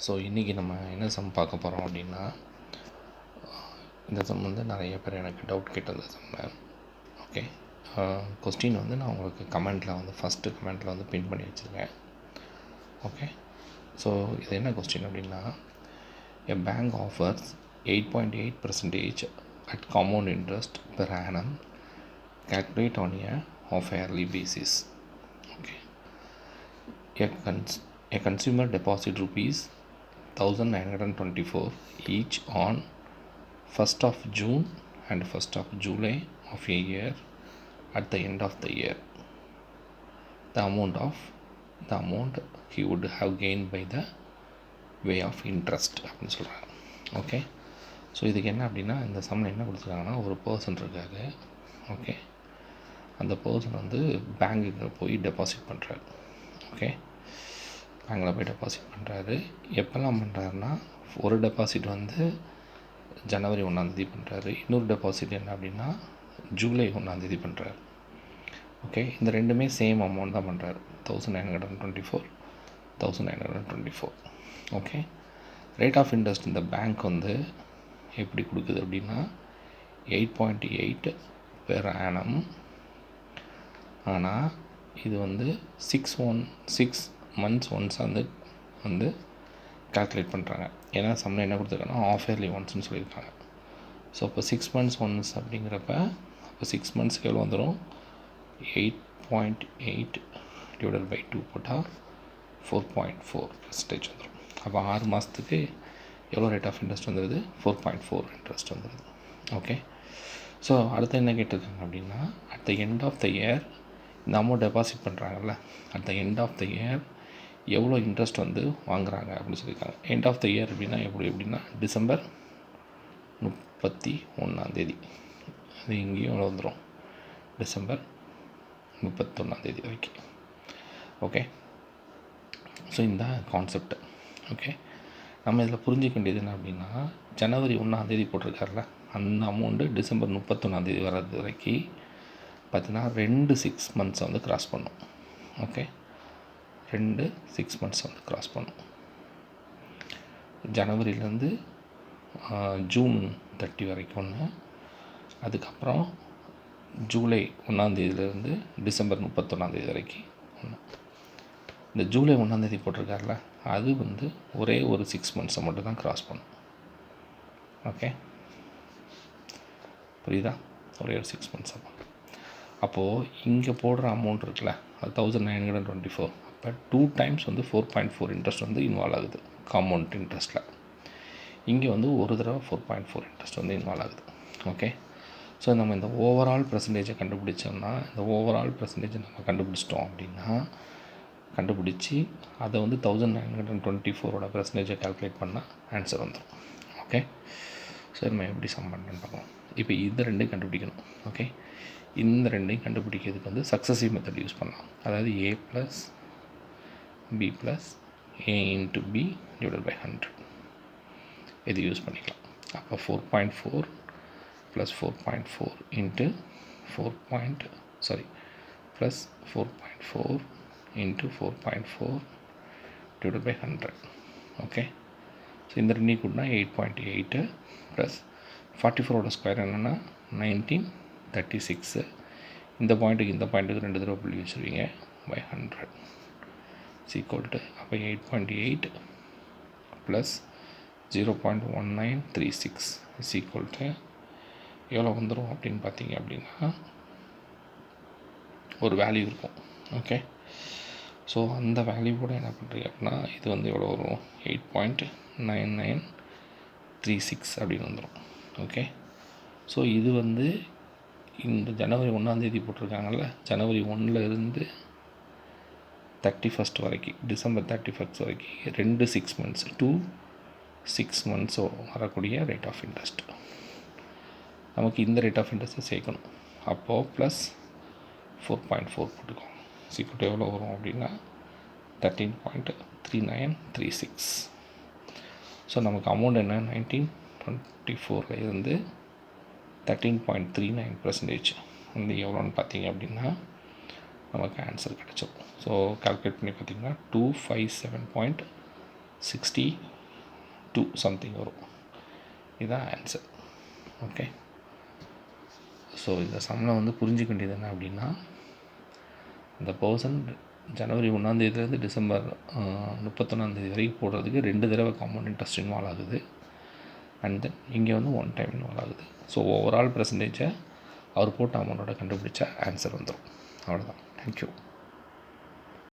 So இன்றைக்கி நம்ம என்ன சம் பார்க்க போகிறோம் அப்படின்னா, இந்த சம் வந்து நிறைய பேர் எனக்கு டவுட் கேட்டது சம்மு. ஓகே, கொஸ்டின் வந்து நான் உங்களுக்கு கமெண்ட்டில் வந்து ஃபஸ்ட்டு கமெண்ட்டில் வந்து பின் பண்ணி வச்சுருக்கேன். ஓகே, ஸோ இது என்ன கொஸ்டின் அப்படின்னா, a bank offers 8.8% at compound interest per annum, calculate on a half-yearly basis. Okay, a consumer deposit rupees 1924 each on 1st of June and 1st of July of a year. At the end of the year, the amount he would have gained by the way of interest அப்படின்னு சொல்கிறாங்க. Okay, so இதுக்கு என்ன அப்படின்னா, இந்த சம்மில் என்ன கொடுத்துருக்காங்கன்னா, ஒரு பர்சன் இருக்காரு. ஓகே, அந்த பர்சன் வந்து பேங்குக்கு போய் டெபாசிட் பண்ணுறாரு. ஓகே, பேங்கில் போய் டெபாசிட் பண்ணுறாரு. எப்போல்லாம் பண்ணுறாருன்னா, ஒரு டெபாசிட் வந்து ஜனவரி 1 பண்ணுறாரு. இன்னொரு டெபாசிட் என்ன அப்படின்னா ஜூலை 1 பண்ணுறாரு. ஓகே, இந்த ரெண்டுமே சேம் அமௌண்ட் தான் பண்ணுறாரு, 1924. ஓகே, ரேட் ஆஃப் இன்ட்ரெஸ்ட் இந்த பேங்க் வந்து எப்படி கொடுக்குது அப்படின்னா 8.8 பெர் ஆனம். ஆனால் இது வந்து 6 months ஒன்ஸ் வந்து கால்குலேட் பண்ணுறாங்க. ஏன்னா சம்மில் என்ன கொடுத்துருக்காங்கன்னா ஆஃப் இயர்லி ஒன்ஸ்னு சொல்லியிருக்காங்க. ஸோ இப்போ 6 months ஒன்ஸ் அப்படிங்கிறப்ப இப்போ 6 monthsக்கு எவ்வளோ வந்துடும், 8.8 டிவைடட் பை 2 போட்டால் 4.4% வந்துடும். அப்போ 6 மாதத்துக்கு எவ்வளோ ரேட் ஆஃப் இன்ட்ரெஸ்ட் வந்துடுது, 4.4 இன்ட்ரெஸ்ட் வந்துடுது. ஓகே, ஸோ அடுத்து என்ன கேட்டிருக்காங்க அப்படின்னா, at the end of the year இந்த அமௌண்ட் டெபாசிட் பண்ணுறாங்கல்ல, at the end of the year எவ்வளோ இன்ட்ரெஸ்ட் வந்து வாங்குகிறாங்க அப்படின்னு சொல்லியிருக்காங்க. எண்ட் ஆஃப் த இயர் அப்படின்னா எப்படின்னா டிசம்பர் 31 அது இங்கேயும் எவ்வளோ வந்துடும், டிசம்பர் 31 வரைக்கும். ஓகே, ஸோ இந்த கான்செப்ட். ஓகே, நம்ம இதில் புரிஞ்சிக்க வேண்டியது என்ன அப்படின்னா, ஜனவரி 1 போட்டிருக்காருல, அந்த அமௌண்ட்டு டிசம்பர் 31 வர்றது வரைக்கும் பார்த்திங்கன்னா 2 6 months வந்து க்ராஸ் பண்ணும். ஓகே, 2 6 months வந்து க்ராஸ் பண்ணும். ஜனவரியிலேருந்து ஜூன் 30 வரைக்கும் ஒன்று, அதுக்கப்புறம் ஜூலை 1 டிசம்பர் 31 வரைக்கும் ஒன்று. இந்த ஜூலை 1 போட்டிருக்காருல, அது வந்து ஒரே ஒரு 6 months மட்டும் தான் க்ராஸ் பண்ணும். ஓகே, புரியுதா, ஒரே ஒரு 6 months. அப்போது இங்கே போடுற அமௌண்ட் இருக்குல்ல, அது 1924. அப்போ 2 times வந்து 4.4 இன்ட்ரெஸ்ட் வந்து இன்வால்வ் ஆகுது காம்பவுண்ட் இன்ட்ரெஸ்ட்டில். இங்கே வந்து ஒரு தடவை 4.4 இன்ட்ரெஸ்ட் வந்து இன்வால்வ் ஆகுது. ஓகே, ஸோ நம்ம இந்த ஓவரால் பர்சன்டேஜை கண்டுபிடிச்சோம்னா, இந்த ஓவரால் பர்சன்டேஜை நம்ம கண்டுபிடிச்சிட்டோம் அப்படின்னா, கண்டுபிடிச்சி அதை வந்து 1924ஓட பர்சன்டேஜை கால்குலேட் பண்ணால் ஆன்சர் வந்துடும். ஓகே, ஸோ நம்ம எப்படி சம் பண்ணுறோன்னு பார்ப்போம். இப்போ இந்த ரெண்டையும் கண்டுபிடிக்கணும். ஓகே, இந்த ரெண்டையும் கண்டுபிடிக்கிறதுக்கு வந்து சக்ஸஸிவ் மெத்தட் யூஸ் பண்ணலாம். அதாவது a + b + a × b / 100 இது யூஸ் பண்ணிக்கலாம். அப்போ 4.4 + 4.4 × 4.4 × 4.4 / 100. ஓகே, ஸோ இந்த ரெண்டையும் கூட்டினா 8.8 + 44ஓட ஸ்கொயர் என்னென்னா 1936. இந்த பாயிண்ட்டுக்கு 2 தடவை புள்ளி வச்சுருவீங்க, /100 = அப்போ 8.8 + 0.1936 = எவ்வளோ வந்துடும் அப்படின்னு பார்த்தீங்க அப்படின்னா ஒரு வேல்யூ இருக்கும். ஓகே, ஸோ அந்த வேல்யூவோட என்ன பண்ணுறீங்க அப்படின்னா, இது வந்து எவ்வளோ வரும், 8.9936 அப்படின்னு வந்துடும். ஓகே, ஸோ இது வந்து இந்த ஜனவரி 1 போட்டிருக்காங்கல்ல, ஜனவரி 1 31 வரைக்கும், டிசம்பர் 31 வரைக்கும் 2 6 months 2 6 months வரக்கூடிய ரேட் ஆஃப் இன்ட்ரெஸ்ட். நமக்கு இந்த ரேட் ஆஃப் இன்ட்ரெஸ்ட்டை சேர்க்கணும். அப்போது ப்ளஸ் 4.4 போட்டுக்கோம். சீக்கிரம் எவ்வளோ வரும் அப்படின்னா 13.3936. ஸோ நமக்கு அமௌண்ட் என்ன, 1924 இருந்து 13.39% வந்து எவ்வளோன்னு பார்த்தீங்க அப்படின்னா நமக்கு ஆன்சர் கிடச்சிடும். ஸோ கால்குலேட் பண்ணி பார்த்திங்கன்னா 257.9 62 சம்திங் வரும். இதுதான் ஆன்சர். ஓகே. ஸோ இந்த சம்மில் வந்து புரிஞ்சிக்க வேண்டியது என்ன அப்படின்னா, இந்த பர்சன் ஜனவரி 1 டிசம்பர் 31 வரைக்கும் போடுறதுக்கு 2 தடவை காம்பவுண்ட் இன்ட்ரெஸ்ட் இன்வால்வ் ஆகுது. அண்ட் தென் இங்கே வந்து 1 டைம் இன்வால்வ் ஆகுது. ஸோ ஓவரால் பர்சன்டேஜை அவர் போட்ட அமௌண்ட்டோட கண்டுபிடிச்சா ஆன்சர் வந்துடும். அவ்வளோதான். தேங்க்யூ.